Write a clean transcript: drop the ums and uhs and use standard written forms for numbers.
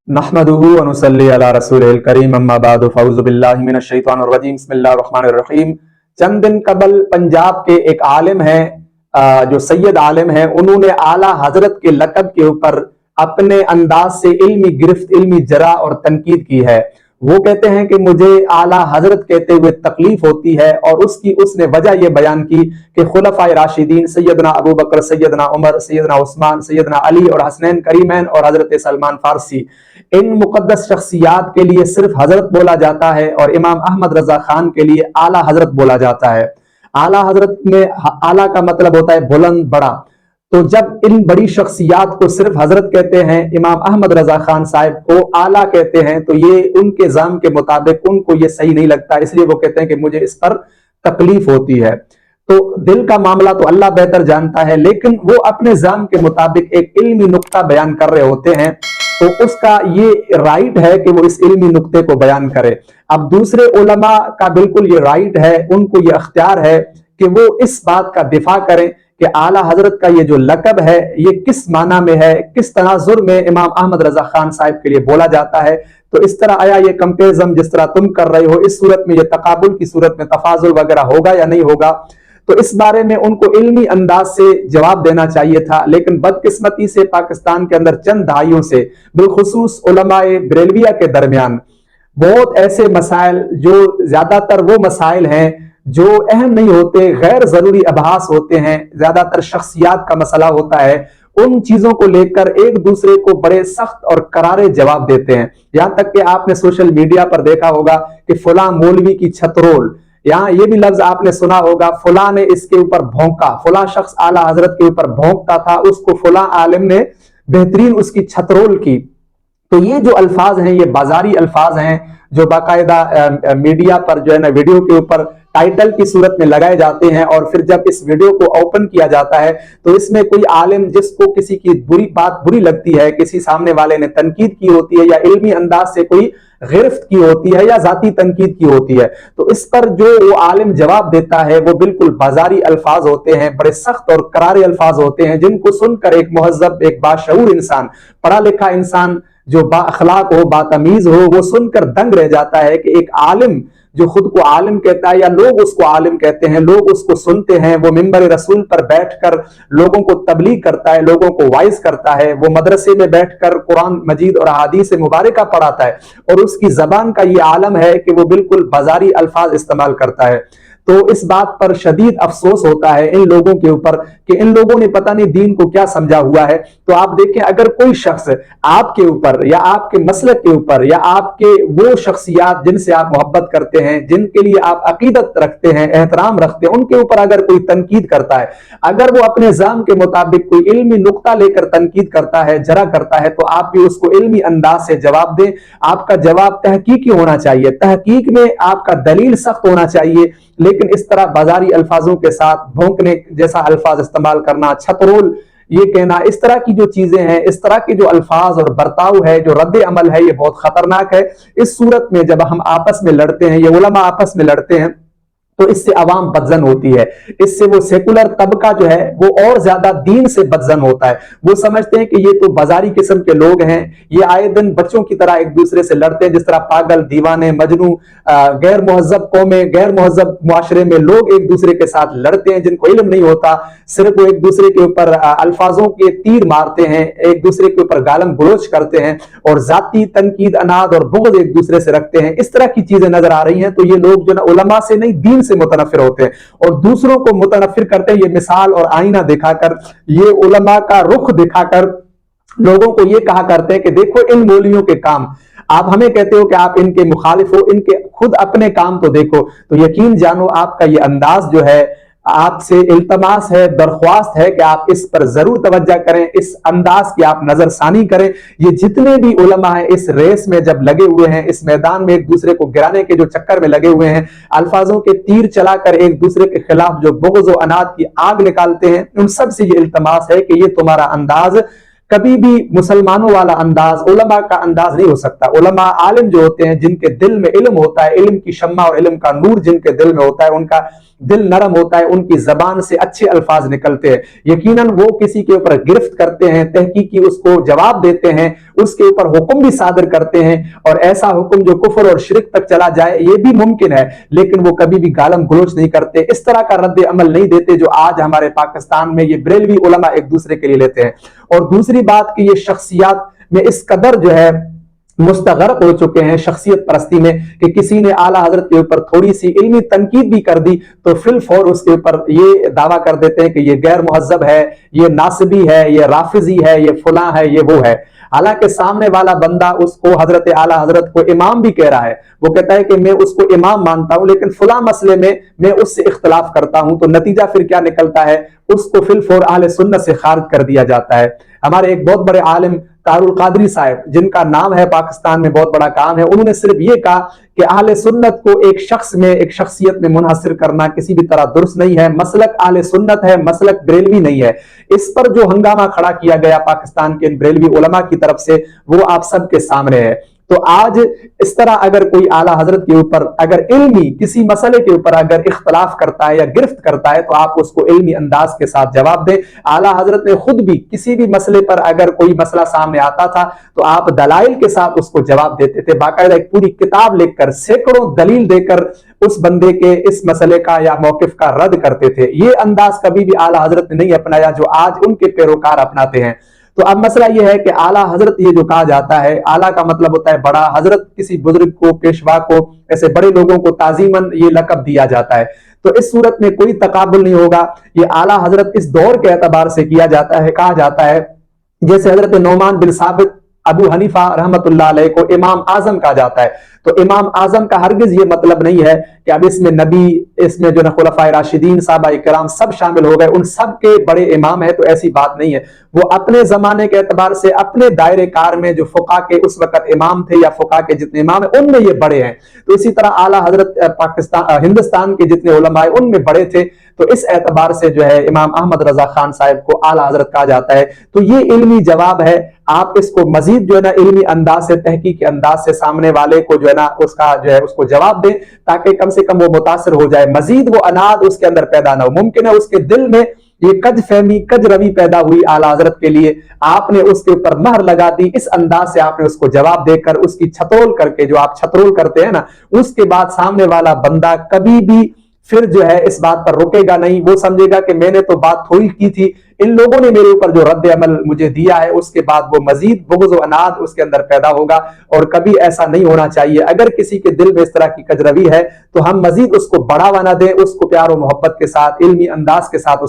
नहमदुहु व नुसल्ली अला रसूलिल करीम अम्मा बाद फ़अऊज़ु बिल्लाहि मिनश शैतानिर रजीम बिस्मिल्लाहिर रहमानिर रहीम। चंद दिन कबल पंजाब के एक आलिम है, जो सैयद आलिम है, उन्होंने आला हजरत के लक़ब के ऊपर अपने अंदाज से इल्मी गिरफ्त, इल्मी जरा और तनकीद की है। वो कहते हैं कि मुझे आला हजरत कहते हुए तकलीफ होती है, और उसने वजह यह बयान की कि खुलफाए राशिदीन सैयदना अबू बकर, सैयदना उमर, सैयदना उस्मान, सैयदना अली और हसनैन करीमैन और हजरत सलमान फारसी, इन मुकद्दस शख्सियात के लिए सिर्फ हजरत बोला जाता है और इमाम अहमद रजा खान के लिए आला हजरत बोला जाता है। आला हजरत में आला का मतलब होता है बुलंद, बड़ा। तो जब इन बड़ी शख्सियात को सिर्फ हजरत कहते हैं, इमाम अहमद रजा खान साहब को आला कहते हैं, तो ये उनके जाम के मुताबिक उनको ये सही नहीं लगता, इसलिए वो कहते हैं कि मुझे इस पर तकलीफ होती है। तो दिल का मामला तो अल्लाह बेहतर जानता है, लेकिन वो अपने जाम के मुताबिक एक इल्मी नुक्ता बयान कर रहे होते हैं, तो उसका ये राइट है कि वो इस इल्मी नुक्ते को बयान करे। अब दूसरे उलमा का बिल्कुल ये राइट है, उनको ये अख्तियार है कि वो इस बात का दिफा करें कि आला हजरत का ये जो लकब है ये किस माना में है, किस तनाजुर में इमाम अहमद रजा खान साहब के लिए बोला जाता है। तो इस तरह आया ये कंपेरिजन जिस तरह तुम कर रहे हो, इस सूरत में, ये तकाबुल की सूरत में तफाजुल वगैरह होगा या नहीं होगा, तो इस बारे में उनको इल्मी अंदाज से जवाब देना चाहिए था। लेकिन बदकिस्मती से पाकिस्तान के अंदर चंद दहाइयों से बिलखुसूस उलमाए बरेलविया के दरमियान बहुत ऐसे मसाइल, जो ज्यादातर वो मसाइल हैं जो अहम नहीं होते, गैर जरूरी अभास होते हैं, ज्यादातर शख्सियात का मसला होता है, उन चीजों को लेकर एक दूसरे को बड़े सख्त और करारे जवाब देते हैं। यहां तक कि आपने सोशल मीडिया पर देखा होगा कि फुला मौलवी की छतरोल, यहाँ ये भी लफ्ज आपने सुना होगा, फुला ने इसके ऊपर भौंका, फुला शख्स आला हजरत के ऊपर भौंकता था, उसको फुला आलिम ने बेहतरीन उसकी छतरोल की। तो ये जो अल्फाज हैं ये बाजारी अल्फाज हैं, जो बाकायदा मीडिया पर जो है ना वीडियो के ऊपर टाइटल की सूरत में लगाए जाते हैं, और फिर जब इस वीडियो को ओपन किया जाता है तो इसमें कोई आलिम जिसको किसी की बुरी बात बुरी लगती है, किसी सामने वाले ने तनकीद की होती है, या इल्मी अंदाज से कोई गिरफ्त की होती है, या जाती तनकीद की होती है, तो इस पर जो वो आलिम जवाब देता है वो बिल्कुल बाजारी अल्फाज होते हैं, बड़े सख्त और करारे अल्फाज होते हैं, जिनको सुनकर एक मुहज्जब, एक बाशऊर इंसान, पढ़ा लिखा इंसान, जो बाअखलाक हो, बातमीज हो, वो सुनकर दंग रह जाता है कि एक आलिम जो खुद को आलिम कहता है, या लोग उसको आलिम कहते हैं, लोग उसको सुनते हैं, वो मिंबर रसूल पर बैठकर लोगों को तबलीग करता है, लोगों को वाइज करता है, वो मदरसे में बैठकर कुरान मजीद और अहादीस मुबारका पढ़ाता है, और उसकी जबान का ये आलम है कि वो बिल्कुल बाजारी अल्फाज इस्तेमाल करता है। तो इस बात पर शदीद अफसोस होता है इन लोगों के ऊपर कि इन लोगों ने पता नहीं दीन को क्या समझा हुआ है। तो आप देखें, अगर कोई शख्स आपके ऊपर या आपके मसलक के ऊपर या आपके वो शख्सियात जिनसे आप मोहब्बत करते हैं, जिनके लिए आप अकीदत रखते हैं, एहतराम रखते हैं, उनके ऊपर अगर कोई तनकीद करता है, अगर वो अपने जाम के मुताबिक कोई इल्मी नुक्ता लेकर तनकीद करता है, जरा करता है, तो आप भी उसको इल्मी अंदाज से जवाब दें। आपका जवाब तहकीकी होना चाहिए, तहकीक में आपका दलील सख्त होना चाहिए, लेकिन इस तरह बाजारी अल्फाजों के साथ भौंकने जैसा अल्फाज इस्तेमाल करना, छतरोल ये कहना, इस तरह की जो चीजें हैं, इस तरह के जो अल्फाज और बर्ताव है, जो रद्द अमल है, ये बहुत खतरनाक है। इस सूरत में जब हम आपस में लड़ते हैं, ये उलमा आपस में लड़ते हैं, तो इससे अवाम बदजन होती है, इससे वो सेकुलर तबका जो है वो और ज्यादा दीन से बदजन होता है। वो समझते हैं कि ये तो बाजारी किस्म के लोग हैं, ये आए दिन बच्चों की तरह एक दूसरे से लड़ते हैं, जिस तरह पागल, दीवाने, मजनू, गैर मुहज्जब कौमें, गैर मुहज्जब मुआशरे में लोग एक दूसरे के साथ लड़ते हैं, जिनको इल्म नहीं होता, सिर्फ वो एक दूसरे के ऊपर अल्फाजों के तीर मारते हैं, एक दूसरे के ऊपर गालम गलोच करते हैं, और जाती तनकीद, अनाद और बुग़्ज़ एक दूसरे से रखते हैं। इस तरह की चीजें नजर आ रही हैं। तो ये लोग जो ना उलमा से नहीं, दीन से मुतनफिर होते हैं और दूसरों को मुतनफिर करते हैं। ये मिसाल और आईना दिखाकर, ये उलमा का रुख दिखाकर लोगों को ये कहा करते हैं कि देखो इन मौलवियों के काम, आप हमें कहते हो कि आप इनके मुखालिफ हो, इनके खुद अपने काम तो देखो। तो यकीन जानो आपका ये अंदाज जो है, आपसे इल्तमास है, दरख्वास्त है कि आप इस पर जरूर तवज्जो करें, इस अंदाज की आप नजरसानी करें। ये जितने भी उलमा हैं इस रेस में जब लगे हुए हैं, इस मैदान में एक दूसरे को गिराने के जो चक्कर में लगे हुए हैं, अल्फाजों के तीर चलाकर एक दूसरे के खिलाफ जो बुग़्ज़ और अनाद की आग निकालते हैं, उन सब से ये इल्तमास है कि ये तुम्हारा अंदाज कभी भी मुसलमानों वाला अंदाज उलमा का अंदाज नहीं हो सकता। उलमा आलिम जो होते हैं, जिनके दिल में इल्म होता है, इल्म की शम्मा और इल्म का नूर जिनके दिल में होता है, उनका दिल नरम होता है, उनकी जबान से अच्छे अल्फाज निकलते हैं। यकीनन वो किसी के ऊपर गिरफ्त करते हैं, तहकीकी उसको जवाब देते हैं, उसके ऊपर हुक्म भी सादर करते हैं, और ऐसा हुक्म जो कुफर और शिरक तक चला जाए ये भी मुमकिन है, लेकिन वो कभी भी गालम गलोच नहीं करते, इस तरह का रद्द अमल नहीं देते जो आज हमारे पाकिस्तान में ये बरेलवी उलमा एक दूसरे के लिए लेते हैं। और दूसरी बात कि ये शख्सियात में इस कदर जो है मुस्तगरक हो चुके हैं शख्सियत परस्ती में कि किसी ने आला हजरत के ऊपर थोड़ी सी इल्मी तनकीद भी कर दी तो फिल फौर उसके ऊपर ये दावा कर देते हैं कि ये गैर मुहज्जब है, ये नासिबी है, ये राफिजी है, ये फुला है, ये वो है। हालांकि सामने वाला बंदा उसको हजरत आला हजरत को इमाम भी कह रहा है, वो कहता है कि मैं उसको इमाम मानता हूं लेकिन फुला मसले में मैं उससे इख्तलाफ करता हूं, तो नतीजा फिर क्या निकलता है, उसको फिल फौर अहले सुन्नत से खारिज कर दिया जाता है। हमारे एक बहुत बड़े आलिम तारुल कादरी साहब, जिनका नाम है पाकिस्तान में बहुत बड़ा काम है, उन्होंने सिर्फ ये कहा कि अहले सुन्नत को एक शख्स में, एक शख्सियत में मुनहसर करना किसी भी तरह दुरुस्त नहीं है, मसलक अहले सुन्नत है, मसलक बरेलवी नहीं है। इस पर जो हंगामा खड़ा किया गया पाकिस्तान के बरेलवी उलमा की तरफ से वो आप सबके सामने है। तो आज इस तरह अगर कोई आला हजरत के ऊपर अगर इल्मी किसी मसले के ऊपर अगर इख्तलाफ करता है या गिरफ्त करता है तो आप उसको इल्मी अंदाज के साथ जवाब दें। आला हजरत ने खुद भी किसी भी मसले पर अगर कोई मसला सामने आता था तो आप दलाइल के साथ उसको जवाब देते थे, बाकायदा एक पूरी किताब लिखकर सैकड़ों दलील देकर उस बंदे के इस मसले का या मौकिफ का रद्द करते थे। ये अंदाज कभी भी आला हजरत ने नहीं अपनाया जो आज उनके पैरोकार अपनाते हैं। तो अब मसला यह है कि आला हजरत ये जो कहा जाता है, आला का मतलब होता है बड़ा, हजरत किसी बुजुर्ग को, पेशवा को, ऐसे बड़े लोगों को ताजीमन ये लकब दिया जाता है। तो इस सूरत में कोई तकाबुल नहीं होगा। ये आला हजरत इस दौर के एतबार से किया जाता है, कहा जाता है जैसे हजरत नौमान बिन साबित अबू हनीफा रहमतुल्लाह अलैह को इमाम आजम कहा जाता है। तो इमाम आजम का हरगिज ये मतलब नहीं है कि अब इसमें नबी, इसमें जो खुलफाए राशिदीन, साहबा इकराम सब शामिल हो गए, उन सब के बड़े इमाम है, तो ऐसी बात नहीं है। वो अपने जमाने के एतबार से अपने दायरे कार में जो फुका के उस वक्त इमाम थे या फुका के जितने इमाम है उनमें ये बड़े हैं। तो इसी तरह आला हजरत पाकिस्तान हिंदुस्तान के जितने उलमा है उनमें बड़े थे। तो इस एतबार से जो है इमाम अहमद रजा खान साहब को आला हजरत कहा जाता है। तो ये इल्मी जवाब है, आप इसको मजीद जो है ना इल्मी अंदाज से, तहकीक के अंदाज से सामने वाले को जो है ना उसका जो है उसको जवाब दें, ताकि कम से कम वो मुतासिर हो जाए, मजीद वो अनाद उसके अंदर पैदा ना हो। मुमकिन है उसके दिल में ये कज फहमी, कज रवी पैदा हुई आला हजरत के लिए, आपने उसके ऊपर महर लगा दी, इस अंदाज से आपने उसको जवाब देकर उसकी छतरोल करके, जो आप छतरोल करते हैं ना, उसके बाद सामने वाला बंदा कभी भी फिर जो है इस बात पर रुकेगा नहीं। वो समझेगा कि मैंने तो बात थोड़ी की थी, इन लोगों ने मेरे ऊपर जो रद्द अमल मुझे दिया है, उसके बाद वो मजीद बुग़्ज़ व अनाद उसके अंदर पैदा होगा। और कभी ऐसा नहीं होना चाहिए। अगर किसी के दिल में इस तरह की कजरवी है तो हम मजीद उसको बढ़ावा ना दें, उसको प्यार और मोहब्बत के साथ, इल्मी अंदाज के साथ